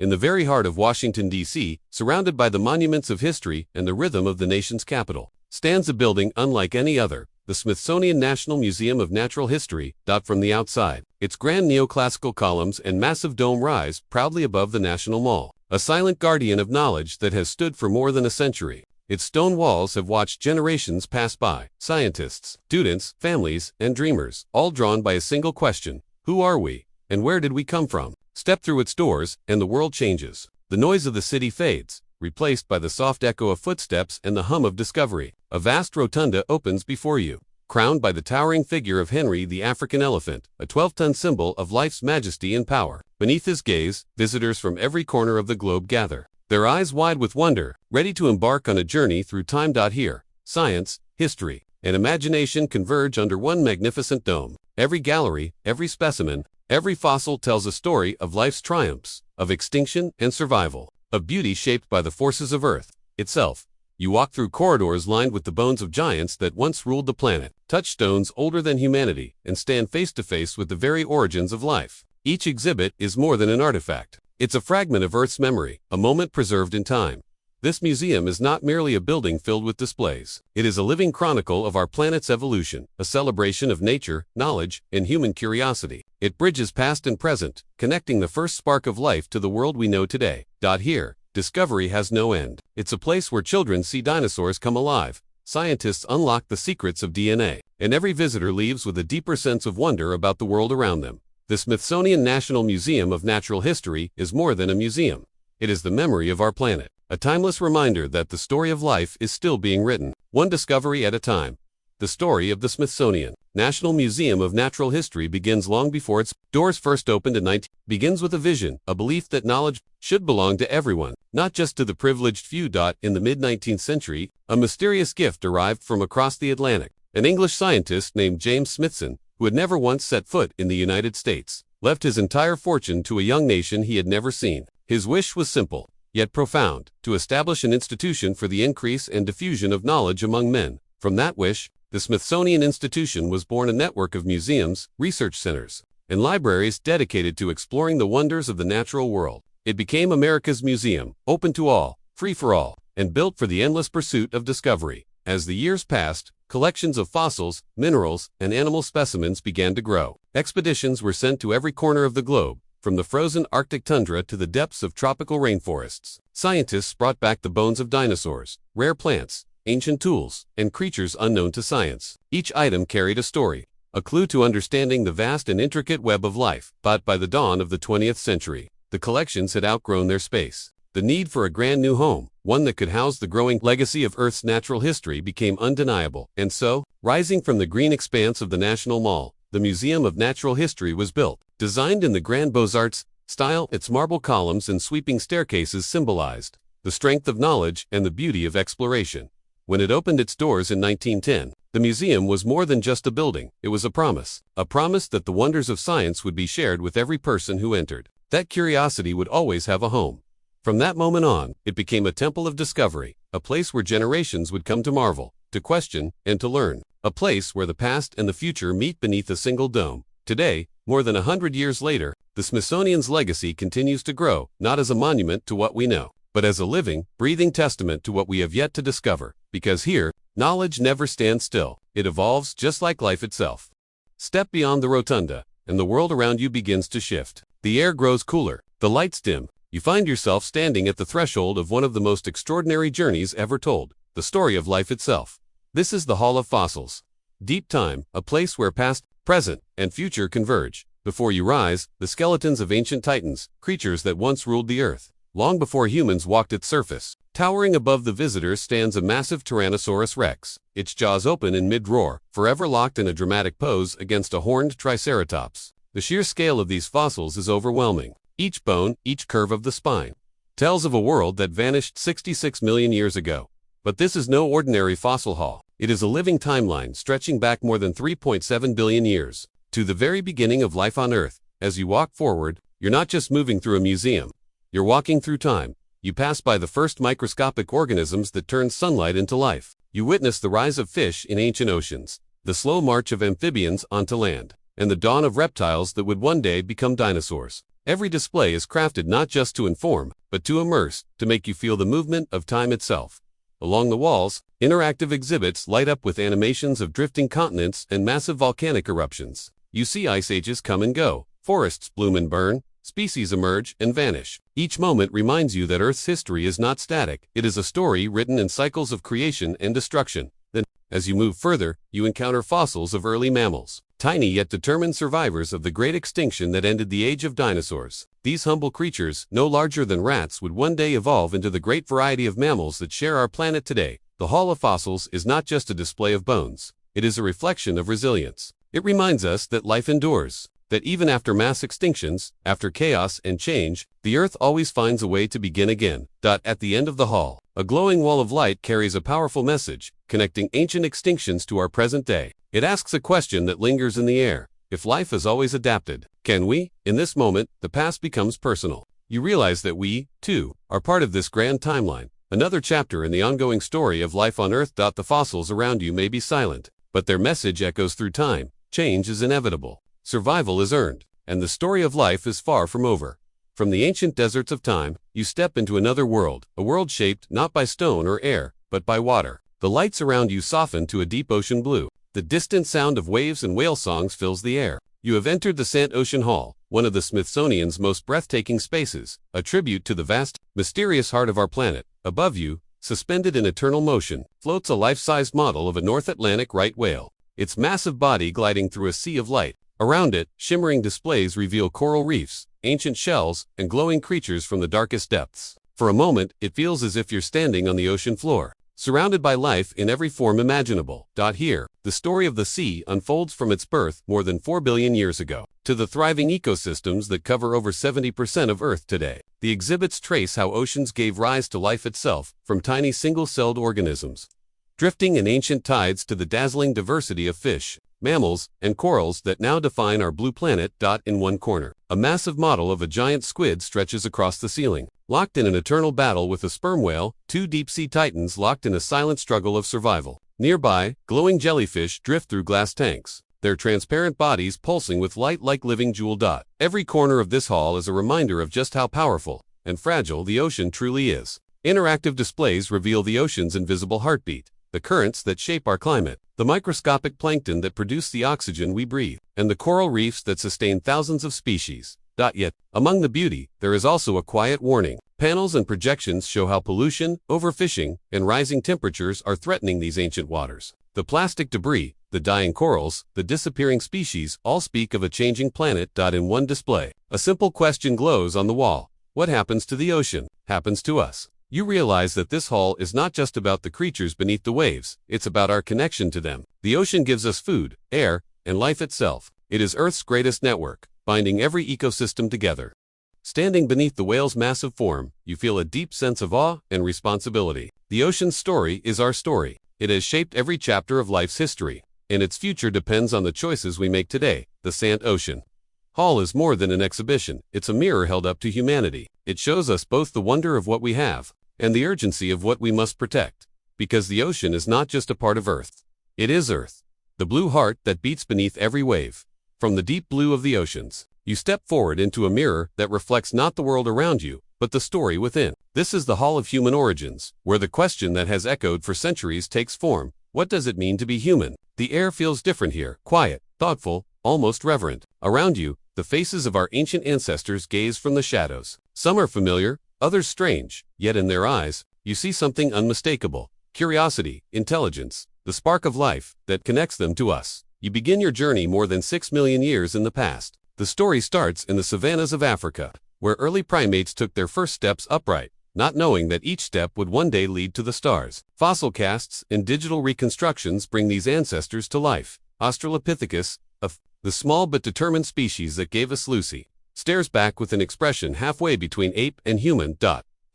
In the very heart of Washington, D.C., surrounded by the monuments of history and the rhythm of the nation's capital, stands a building unlike any other, the Smithsonian National Museum of Natural History. From the outside, its grand neoclassical columns and massive dome rise proudly above the National Mall, a silent guardian of knowledge that has stood for more than a century. Its stone walls have watched generations pass by, scientists, students, families, and dreamers, all drawn by a single question: who are we, and where did we come from? Step through its doors, and the world changes. The noise of the city fades, replaced by the soft echo of footsteps and the hum of discovery. A vast rotunda opens before you, crowned by the towering figure of Henry the African elephant, a 12-ton symbol of life's majesty and power. Beneath his gaze, visitors from every corner of the globe gather, their eyes wide with wonder, ready to embark on a journey through time. Here, science, history, and imagination converge under one magnificent dome. Every gallery, every specimen, every fossil tells a story of life's triumphs, of extinction and survival, of beauty shaped by the forces of Earth itself. You walk through corridors lined with the bones of giants that once ruled the planet, touch stones older than humanity, and stand face to face with the very origins of life. Each exhibit is more than an artifact. It's a fragment of Earth's memory, a moment preserved in time. This museum is not merely a building filled with displays. It is a living chronicle of our planet's evolution, a celebration of nature, knowledge, and human curiosity. It bridges past and present, connecting the first spark of life to the world we know today. Here, discovery has no end. It's a place where children see dinosaurs come alive, scientists unlock the secrets of DNA, and every visitor leaves with a deeper sense of wonder about the world around them. The Smithsonian National Museum of Natural History is more than a museum. It is the memory of our planet, a timeless reminder that the story of life is still being written, one discovery at a time. The story of the Smithsonian National Museum of Natural History begins long before its doors first opened in 19. Begins with a vision, a belief that knowledge should belong to everyone, not just to the privileged few. In the mid-19th century, a mysterious gift arrived from across the Atlantic. An English scientist named James Smithson, who had never once set foot in the United States, left his entire fortune to a young nation he had never seen. His wish was simple, yet profound, to establish an institution for the increase and diffusion of knowledge among men. From that wish, the Smithsonian Institution was born, a network of museums, research centers, and libraries dedicated to exploring the wonders of the natural world. It became America's museum, open to all, free for all, and built for the endless pursuit of discovery. As the years passed, collections of fossils, minerals, and animal specimens began to grow. Expeditions were sent to every corner of the globe, from the frozen Arctic tundra to the depths of tropical rainforests. Scientists brought back the bones of dinosaurs, rare plants, ancient tools, and creatures unknown to science. Each item carried a story, a clue to understanding the vast and intricate web of life. But by the dawn of the 20th century, the collections had outgrown their space. The need for a grand new home, one that could house the growing legacy of Earth's natural history, became undeniable. And so, rising from the green expanse of the National Mall, the Museum of Natural History was built. Designed in the Grand Beaux-Arts style, its marble columns and sweeping staircases symbolized the strength of knowledge and the beauty of exploration. When it opened its doors in 1910, the museum was more than just a building. It was a promise that the wonders of science would be shared with every person who entered. That curiosity would always have a home. From that moment on, it became a temple of discovery, a place where generations would come to marvel, to question, and to learn. A place where the past and the future meet beneath a single dome. Today, more than 100 years later, the Smithsonian's legacy continues to grow, not as a monument to what we know, but as a living, breathing testament to what we have yet to discover. Because here, knowledge never stands still. It evolves just like life itself. Step beyond the rotunda, and the world around you begins to shift. The air grows cooler, the lights dim. You find yourself standing at the threshold of one of the most extraordinary journeys ever told, the story of life itself. This is the Hall of Fossils. Deep time, a place where past, present, and future converge. Before you rise, the skeletons of ancient titans, creatures that once ruled the earth, long before humans walked its surface. Towering above the visitors stands a massive Tyrannosaurus rex, its jaws open in mid-roar, forever locked in a dramatic pose against a horned triceratops. The sheer scale of these fossils is overwhelming. Each bone, each curve of the spine, tells of a world that vanished 66 million years ago. But this is no ordinary fossil haul. It is a living timeline stretching back more than 3.7 billion years, to the very beginning of life on Earth. As you walk forward, you're not just moving through a museum. You're walking through time. You pass by the first microscopic organisms that turned sunlight into life. You witness the rise of fish in ancient oceans, the slow march of amphibians onto land, and the dawn of reptiles that would one day become dinosaurs. Every display is crafted not just to inform, but to immerse, to make you feel the movement of time itself. Along the walls, interactive exhibits light up with animations of drifting continents and massive volcanic eruptions. You see ice ages come and go, forests bloom and burn, species emerge and vanish. Each moment reminds you that Earth's history is not static. It is a story written in cycles of creation and destruction. Then, as you move further, you encounter fossils of early mammals, tiny yet determined survivors of the great extinction that ended the age of dinosaurs. These humble creatures, no larger than rats, would one day evolve into the great variety of mammals that share our planet today. The Hall of Fossils is not just a display of bones. It is a reflection of resilience. It reminds us that life endures, that even after mass extinctions, after chaos and change, the Earth always finds a way to begin again. At the end of the hall, a glowing wall of light carries a powerful message, connecting ancient extinctions to our present day. It asks a question that lingers in the air. If life has always adapted, can we? In this moment, the past becomes personal. You realize that we, too, are part of this grand timeline, another chapter in the ongoing story of life on Earth. The fossils around you may be silent, but their message echoes through time. Change is inevitable. Survival is earned, and the story of life is far from over. From the ancient deserts of time, you step into another world, a world shaped not by stone or air, but by water. The lights around you soften to a deep ocean blue. The distant sound of waves and whale songs fills the air. You have entered the Sant Ocean Hall, one of the Smithsonian's most breathtaking spaces, a tribute to the vast, mysterious heart of our planet. Above you, suspended in eternal motion, floats a life-sized model of a North Atlantic right whale, its massive body gliding through a sea of light. Around it, shimmering displays reveal coral reefs, ancient shells, and glowing creatures from the darkest depths. For a moment, it feels as if you're standing on the ocean floor, surrounded by life in every form imaginable. Here, the story of the sea unfolds from its birth more than 4 billion years ago, to the thriving ecosystems that cover over 70% of Earth today. The exhibits trace how oceans gave rise to life itself, from tiny single-celled organisms, drifting in ancient tides, to the dazzling diversity of fish, mammals, and corals that now define our blue planet. In one corner, a massive model of a giant squid stretches across the ceiling, locked in an eternal battle with a sperm whale, two deep-sea titans locked in a silent struggle of survival. Nearby, glowing jellyfish drift through glass tanks, their transparent bodies pulsing with light like living jewel. Every corner of this hall is a reminder of just how powerful and fragile the ocean truly is. Interactive displays reveal the ocean's invisible heartbeat, the currents that shape our climate, the microscopic plankton that produce the oxygen we breathe, and the coral reefs that sustain thousands of species. Yet, among the beauty, there is also a quiet warning. Panels and projections show how pollution, overfishing, and rising temperatures are threatening these ancient waters. The plastic debris, the dying corals, the disappearing species, all speak of a changing planet. In one display, a simple question glows on the wall. What happens to the ocean, happens to us. You realize that this hall is not just about the creatures beneath the waves, it's about our connection to them. The ocean gives us food, air, and life itself. It is Earth's greatest network, binding every ecosystem together. Standing beneath the whale's massive form, you feel a deep sense of awe and responsibility. The ocean's story is our story. It has shaped every chapter of life's history, and its future depends on the choices we make today. The Sant Ocean Hall is more than an exhibition, it's a mirror held up to humanity. It shows us both the wonder of what we have, and the urgency of what we must protect. Because the ocean is not just a part of Earth. It is Earth, the blue heart that beats beneath every wave. From the deep blue of the oceans, you step forward into a mirror that reflects not the world around you, but the story within. This is the Hall of Human Origins, where the question that has echoed for centuries takes form. What does it mean to be human? The air feels different here, quiet, thoughtful, almost reverent. Around you, the faces of our ancient ancestors gaze from the shadows. Some are familiar, others strange, yet in their eyes, you see something unmistakable. Curiosity, intelligence, the spark of life that connects them to us. You begin your journey more than 6 million years in the past. The story starts in the savannas of Africa, where early primates took their first steps upright, not knowing that each step would one day lead to the stars. Fossil casts and digital reconstructions bring these ancestors to life. Australopithecus, the small but determined species that gave us Lucy, stares back with an expression halfway between ape and human.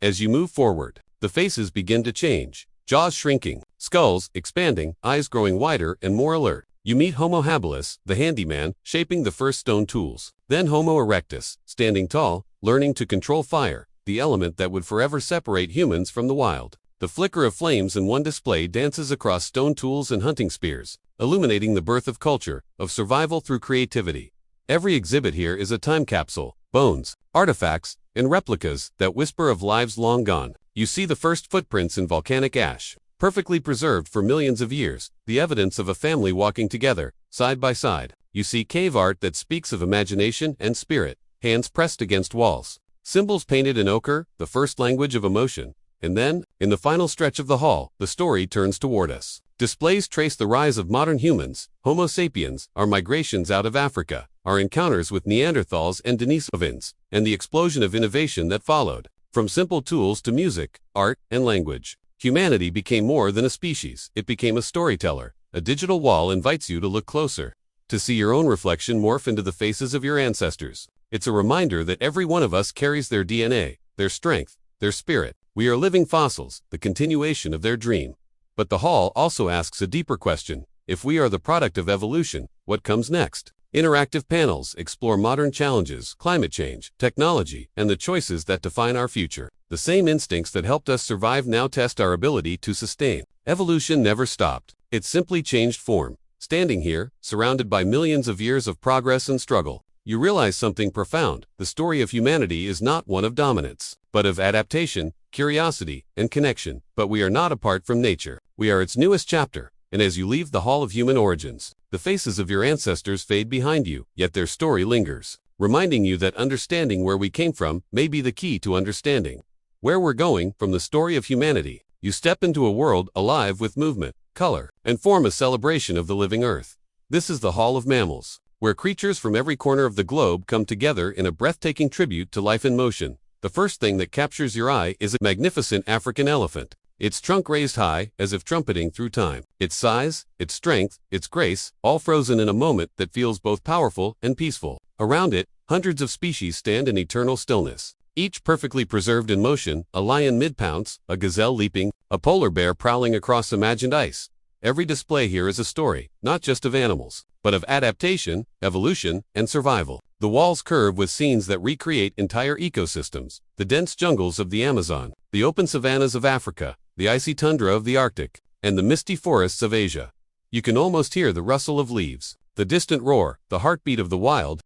As you move forward, the faces begin to change, jaws shrinking, skulls expanding, eyes growing wider and more alert. You meet Homo habilis, the handyman, shaping the first stone tools. Then Homo erectus, standing tall, learning to control fire, the element that would forever separate humans from the wild. The flicker of flames in one display dances across stone tools and hunting spears, illuminating the birth of culture, of survival through creativity. Every exhibit here is a time capsule. Bones, artifacts, and replicas that whisper of lives long gone. You see the first footprints in volcanic ash, perfectly preserved for millions of years, the evidence of a family walking together, side by side. You see cave art that speaks of imagination and spirit, hands pressed against walls, symbols painted in ochre, the first language of emotion. And then, in the final stretch of the hall, the story turns toward us. Displays trace the rise of modern humans, Homo sapiens, our migrations out of Africa, our encounters with Neanderthals and Denisovans, and the explosion of innovation that followed. From simple tools to music, art, and language, humanity became more than a species. It became a storyteller. A digital wall invites you to look closer, to see your own reflection morph into the faces of your ancestors. It's a reminder that every one of us carries their DNA, their strength, their spirit. We are living fossils, the continuation of their dream. But the hall also asks a deeper question. If we are the product of evolution, what comes next? Interactive panels explore modern challenges, climate change, technology, and the choices that define our future. The same instincts that helped us survive now test our ability to sustain. Evolution never stopped. It simply changed form. Standing here, surrounded by millions of years of progress and struggle, you realize something profound. The story of humanity is not one of dominance, but of adaptation, curiosity, and connection. But we are not apart from nature. We are its newest chapter. And as you leave the Hall of Human Origins, the faces of your ancestors fade behind you, yet their story lingers, reminding you that understanding where we came from may be the key to understanding where we're going. From the story of humanity, you step into a world alive with movement, color, and form, a celebration of the living earth. This is the Hall of Mammals, where creatures from every corner of the globe come together in a breathtaking tribute to life in motion. The first thing that captures your eye is a magnificent African elephant, its trunk raised high, as if trumpeting through time. Its size, its strength, its grace, all frozen in a moment that feels both powerful and peaceful. Around it, hundreds of species stand in eternal stillness, each perfectly preserved in motion, a lion mid-pounce, a gazelle leaping, a polar bear prowling across imagined ice. Every display here is a story, not just of animals, but of adaptation, evolution, and survival. The walls curve with scenes that recreate entire ecosystems: the dense jungles of the Amazon, the open savannas of Africa, the icy tundra of the Arctic, and the misty forests of Asia. You can almost hear the rustle of leaves, the distant roar, the heartbeat of the wild.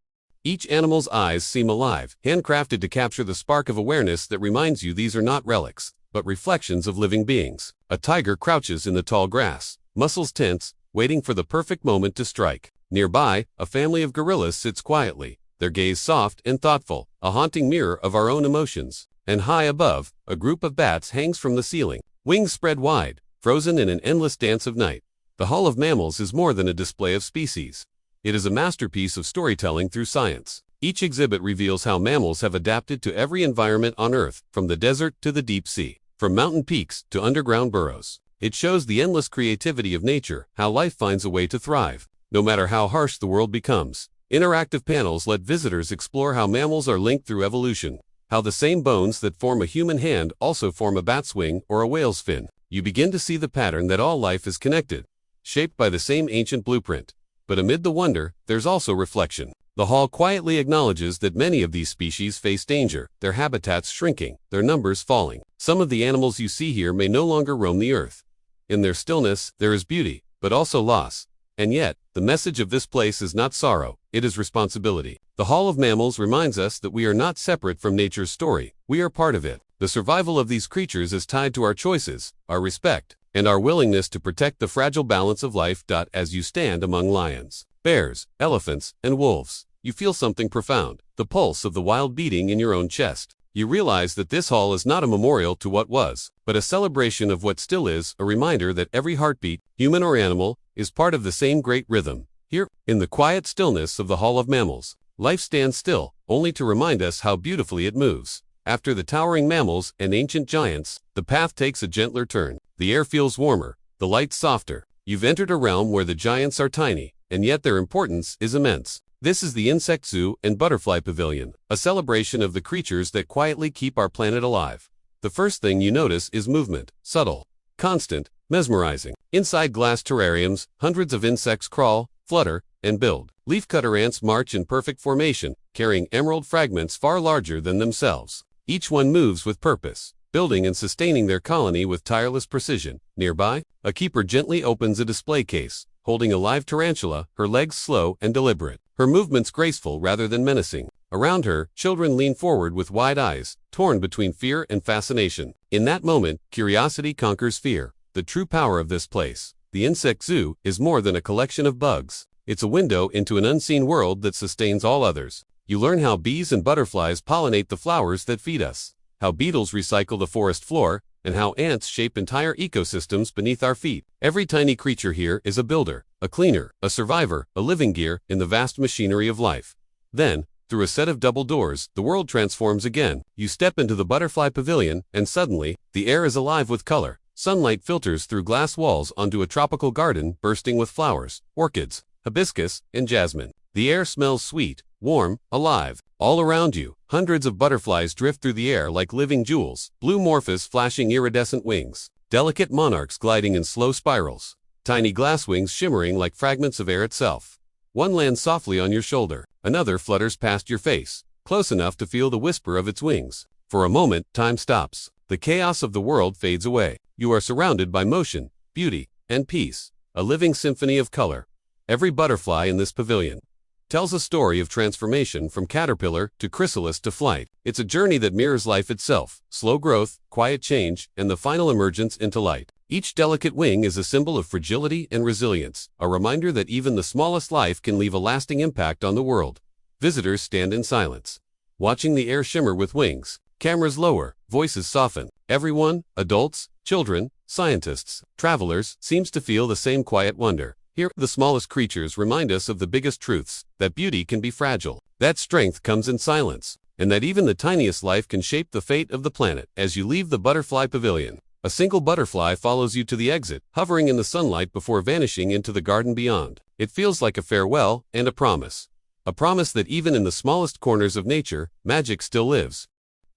Each animal's eyes seem alive, handcrafted to capture the spark of awareness that reminds you these are not relics, but reflections of living beings. A tiger crouches in the tall grass, muscles tense, waiting for the perfect moment to strike. Nearby, a family of gorillas sits quietly, their gaze soft and thoughtful, a haunting mirror of our own emotions. And high above, a group of bats hangs from the ceiling, wings spread wide, frozen in an endless dance of night. The Hall of Mammals is more than a display of species. It is a masterpiece of storytelling through science. Each exhibit reveals how mammals have adapted to every environment on Earth, from the desert to the deep sea, from mountain peaks to underground burrows. It shows the endless creativity of nature, how life finds a way to thrive, no matter how harsh the world becomes. Interactive panels let visitors explore how mammals are linked through evolution, how the same bones that form a human hand also form a bat's wing or a whale's fin. You begin to see the pattern that all life is connected, shaped by the same ancient blueprint. But amid the wonder, there's also reflection. The hall quietly acknowledges that many of these species face danger, their habitats shrinking, their numbers falling. Some of the animals you see here may no longer roam the earth. In their stillness, there is beauty, but also loss. And yet, the message of this place is not sorrow, it is responsibility. The Hall of Mammals reminds us that we are not separate from nature's story, we are part of it. The survival of these creatures is tied to our choices, our respect, and our willingness to protect the fragile balance of life. As you stand among lions, bears, elephants, and wolves, you feel something profound, the pulse of the wild beating in your own chest. You realize that this hall is not a memorial to what was, but a celebration of what still is, a reminder that every heartbeat, human or animal, is part of the same great rhythm. Here, in the quiet stillness of the Hall of Mammals, life stands still, only to remind us how beautifully it moves. After the towering mammals and ancient giants, the path takes a gentler turn. The air feels warmer, the light softer. You've entered a realm where the giants are tiny, and yet their importance is immense. This is the Insect Zoo and Butterfly Pavilion, a celebration of the creatures that quietly keep our planet alive. The first thing you notice is movement, subtle, constant, mesmerizing. Inside glass terrariums, hundreds of insects crawl, flutter, and build. Leafcutter ants march in perfect formation, carrying emerald fragments far larger than themselves. Each one moves with purpose, building and sustaining their colony with tireless precision. Nearby, a keeper gently opens a display case, holding a live tarantula, her legs slow and deliberate, her movements graceful rather than menacing. Around her, children lean forward with wide eyes, torn between fear and fascination. In that moment, curiosity conquers fear. The true power of this place, the insect zoo, is more than a collection of bugs. It's a window into an unseen world that sustains all others. You learn how bees and butterflies pollinate the flowers that feed us, how beetles recycle the forest floor, and how ants shape entire ecosystems beneath our feet. Every tiny creature here is a builder, a cleaner, a survivor, a living gear in the vast machinery of life. Then, through a set of double doors, the world transforms again. You step into the butterfly pavilion, and suddenly, the air is alive with color. Sunlight filters through glass walls onto a tropical garden bursting with flowers, orchids, hibiscus, and jasmine. The air smells sweet, warm, alive. All around you, hundreds of butterflies drift through the air like living jewels, blue morphs flashing iridescent wings, delicate monarchs gliding in slow spirals, tiny glass wings shimmering like fragments of air itself. One lands softly on your shoulder, another flutters past your face, close enough to feel the whisper of its wings. For a moment, time stops. The chaos of the world fades away. You are surrounded by motion, beauty, and peace, a living symphony of color. Every butterfly in this pavilion tells a story of transformation from caterpillar to chrysalis to flight. It's a journey that mirrors life itself, slow growth, quiet change, and the final emergence into light. Each delicate wing is a symbol of fragility and resilience, a reminder that even the smallest life can leave a lasting impact on the world. Visitors stand in silence, watching the air shimmer with wings. Cameras lower, voices soften. Everyone, adults, children, scientists, travelers, seems to feel the same quiet wonder. Here, the smallest creatures remind us of the biggest truths, that beauty can be fragile, that strength comes in silence, and that even the tiniest life can shape the fate of the planet. As you leave the butterfly pavilion, a single butterfly follows you to the exit, hovering in the sunlight before vanishing into the garden beyond. It feels like a farewell and a promise that even in the smallest corners of nature, magic still lives.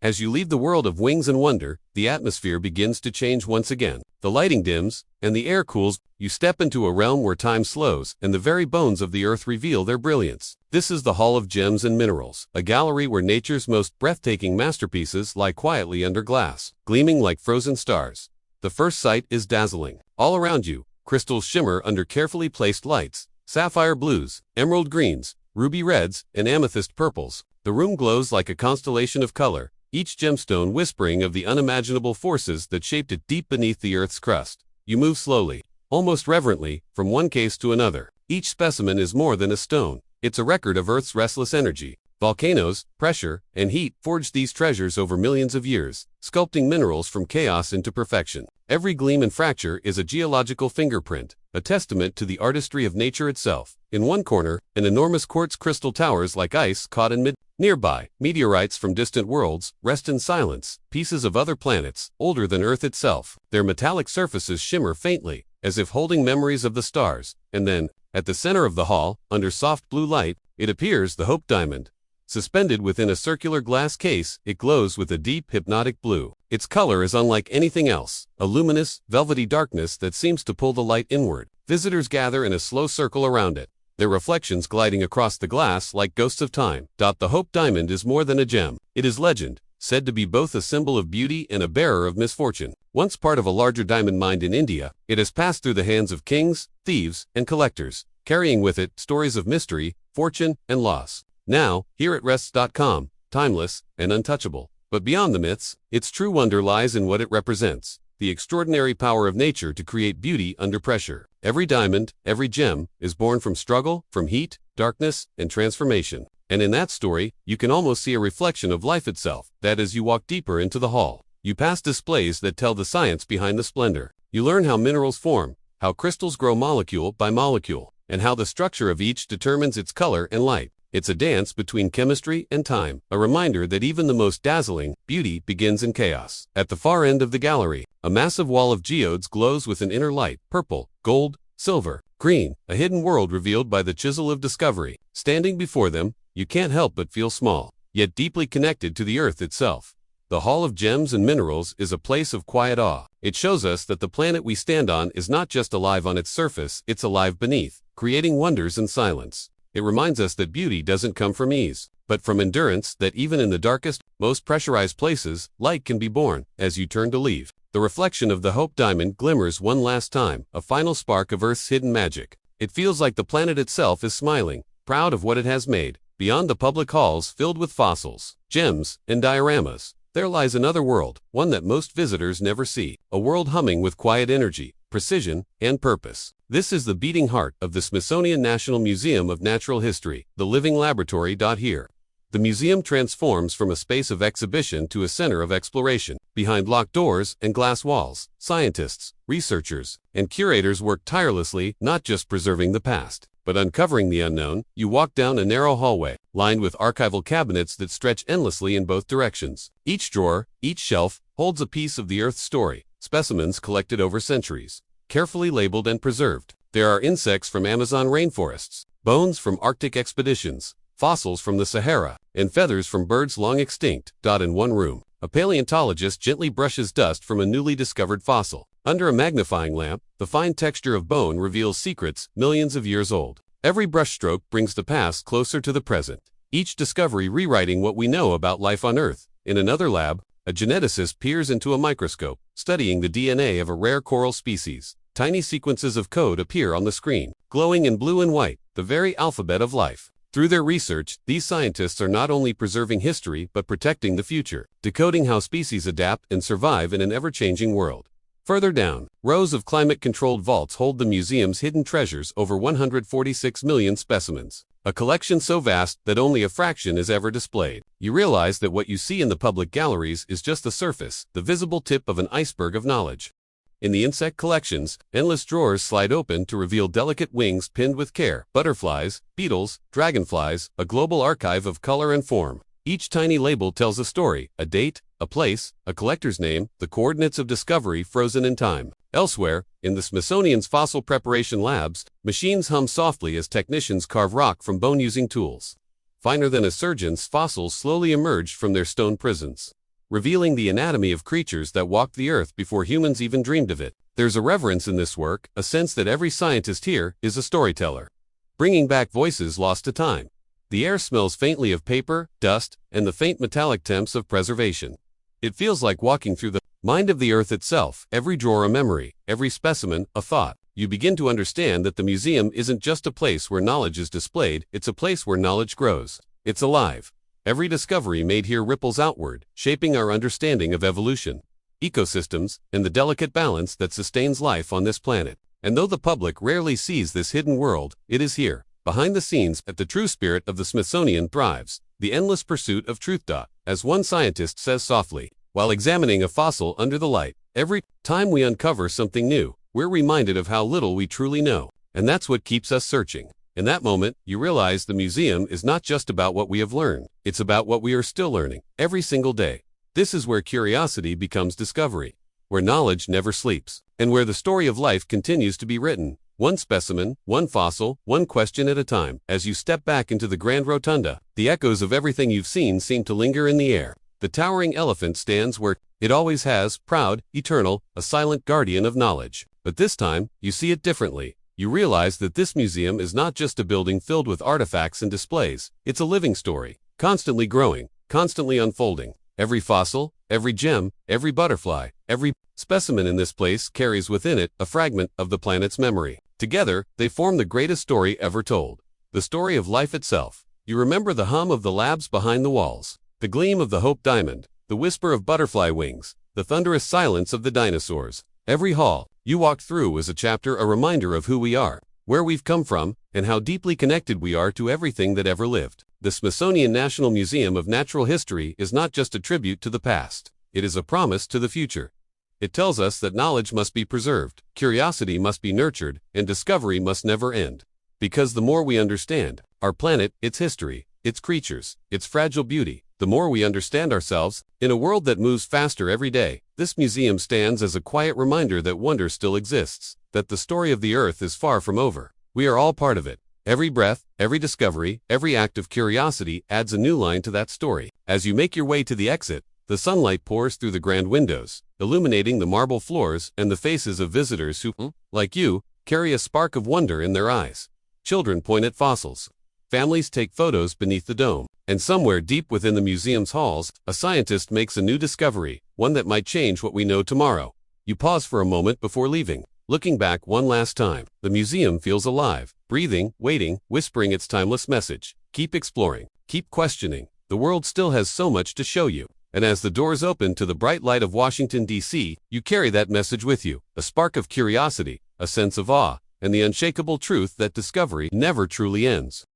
As you leave the world of wings and wonder, the atmosphere begins to change once again. The lighting dims, and the air cools. You step into a realm where time slows, and the very bones of the earth reveal their brilliance. This is the Hall of Gems and Minerals, a gallery where nature's most breathtaking masterpieces lie quietly under glass, gleaming like frozen stars. The first sight is dazzling. All around you, crystals shimmer under carefully placed lights, sapphire blues, emerald greens, ruby reds, and amethyst purples. The room glows like a constellation of color, each gemstone whispering of the unimaginable forces that shaped it deep beneath the Earth's crust. You move slowly, almost reverently, from one case to another. Each specimen is more than a stone. It's a record of Earth's restless energy. Volcanoes, pressure, and heat forged these treasures over millions of years, sculpting minerals from chaos into perfection. Every gleam and fracture is a geological fingerprint, a testament to the artistry of nature itself. In one corner, an enormous quartz crystal towers like ice caught in mid. Nearby, meteorites from distant worlds rest in silence, pieces of other planets, older than Earth itself. Their metallic surfaces shimmer faintly, as if holding memories of the stars. And then, at the center of the hall, under soft blue light, it appears the Hope Diamond. Suspended within a circular glass case, it glows with a deep, hypnotic blue. Its color is unlike anything else, a luminous, velvety darkness that seems to pull the light inward. Visitors gather in a slow circle around it, their reflections gliding across the glass like ghosts of time. The Hope Diamond is more than a gem. It is legend, said to be both a symbol of beauty and a bearer of misfortune. Once part of a larger diamond mine in India, it has passed through the hands of kings, thieves, and collectors, carrying with it stories of mystery, fortune, and loss. Now, here it rests. Timeless and untouchable. But beyond the myths, its true wonder lies in what it represents. The extraordinary power of nature to create beauty under pressure. Every diamond, every gem, is born from struggle, from heat, darkness, and transformation. And in that story, you can almost see a reflection of life itself. That as you walk deeper into the hall, you pass displays that tell the science behind the splendor. You learn how minerals form, how crystals grow molecule by molecule, and how the structure of each determines its color and light. It's a dance between chemistry and time, a reminder that even the most dazzling beauty begins in chaos. At the far end of the gallery, a massive wall of geodes glows with an inner light, purple, gold, silver, green, a hidden world revealed by the chisel of discovery. Standing before them, you can't help but feel small, yet deeply connected to the earth itself. The Hall of Gems and Minerals is a place of quiet awe. It shows us that the planet we stand on is not just alive on its surface, it's alive beneath, creating wonders in silence. It reminds us that beauty doesn't come from ease, but from endurance, that even in the darkest, most pressurized places, light can be born. As you turn to leave, the reflection of the Hope Diamond glimmers one last time, a final spark of Earth's hidden magic. It feels like the planet itself is smiling, proud of what it has made. beyond the public halls filled with fossils, gems, and dioramas, there lies another world, one that most visitors never see, a world humming with quiet energy, precision, and purpose. This is the beating heart of the Smithsonian National Museum of Natural History, the living laboratory. Here, the museum transforms from a space of exhibition to a center of exploration. Behind locked doors and glass walls, scientists, researchers, and curators work tirelessly, not just preserving the past, but uncovering the unknown. You walk down a narrow hallway, lined with archival cabinets that stretch endlessly in both directions. Each drawer, each shelf, holds a piece of the Earth's story, specimens collected over centuries, carefully labeled and preserved. There are insects from Amazon rainforests, bones from Arctic expeditions, fossils from the Sahara, and feathers from birds long extinct. In one room, a paleontologist gently brushes dust from a newly discovered fossil. Under a magnifying lamp, the fine texture of bone reveals secrets millions of years old. Every brushstroke brings the past closer to the present, each discovery rewriting what we know about life on Earth. In another lab, a geneticist peers into a microscope, studying the DNA of a rare coral species. Tiny sequences of code appear on the screen, glowing in blue and white, the very alphabet of life. Through their research, these scientists are not only preserving history but protecting the future, decoding how species adapt and survive in an ever-changing world. Further down, rows of climate-controlled vaults hold the museum's hidden treasures, over 146 million specimens, a collection so vast that only a fraction is ever displayed. You realize that what you see in the public galleries is just the surface, the visible tip of an iceberg of knowledge. In the insect collections, endless drawers slide open to reveal delicate wings pinned with care, butterflies, beetles, dragonflies, a global archive of color and form. Each tiny label tells a story, a date, a place, a collector's name, the coordinates of discovery frozen in time. Elsewhere, in the Smithsonian's fossil preparation labs, machines hum softly as technicians carve rock from bone-using tools. Finer than a surgeon's, fossils slowly emerge from their stone prisons, revealing the anatomy of creatures that walked the earth before humans even dreamed of it. There's a reverence in this work, a sense that every scientist here is a storyteller, bringing back voices lost to time. The air smells faintly of paper, dust, and the faint metallic temps of preservation. It feels like walking through the mind of the earth itself, every drawer a memory, every specimen a thought. You begin to understand that the museum isn't just a place where knowledge is displayed, it's a place where knowledge grows. It's alive. Every discovery made here ripples outward, shaping our understanding of evolution, ecosystems, and the delicate balance that sustains life on this planet. And though the public rarely sees this hidden world, it is here, behind the scenes, that the true spirit of the Smithsonian thrives, the endless pursuit of truth. As one scientist says softly, while examining a fossil under the light, every time we uncover something new, we're reminded of how little we truly know. And that's what keeps us searching. In that moment, you realize the museum is not just about what we have learned, it's about what we are still learning, every single day. This is where curiosity becomes discovery, where knowledge never sleeps, and where the story of life continues to be written, one specimen, one fossil, one question at a time. As you step back into the grand rotunda, the echoes of everything you've seen seem to linger in the air. The towering elephant stands where it always has, proud, eternal, a silent guardian of knowledge. But this time, you see it differently. You realize that this museum is not just a building filled with artifacts and displays, it's a living story, constantly growing, constantly unfolding. Every fossil, every gem, every butterfly, every specimen in this place carries within it a fragment of the planet's memory. Together, they form the greatest story ever told, the story of life itself. You remember the hum of the labs behind the walls, the gleam of the Hope Diamond, the whisper of butterfly wings, the thunderous silence of the dinosaurs. Every hall you walk through is a chapter, a reminder of who we are, where we've come from, and how deeply connected we are to everything that ever lived. The Smithsonian National Museum of Natural History is not just a tribute to the past, it is a promise to the future. It tells us that knowledge must be preserved, curiosity must be nurtured, and discovery must never end. Because the more we understand our planet, its history, its creatures, its fragile beauty, the more we understand ourselves. In a world that moves faster every day, this museum stands as a quiet reminder that wonder still exists, that the story of the earth is far from over. We are all part of it. Every breath, every discovery, every act of curiosity adds a new line to that story. As you make your way to the exit, the sunlight pours through the grand windows, illuminating the marble floors and the faces of visitors who, like you, carry a spark of wonder in their eyes. Children point at fossils. Families take photos beneath the dome. And somewhere deep within the museum's halls, a scientist makes a new discovery, one that might change what we know tomorrow. You pause for a moment before leaving. Looking back one last time, the museum feels alive, breathing, waiting, whispering its timeless message. Keep exploring, keep questioning. The world still has so much to show you. And as the doors open to the bright light of Washington, D.C., you carry that message with you, a spark of curiosity, a sense of awe, and the unshakable truth that discovery never truly ends.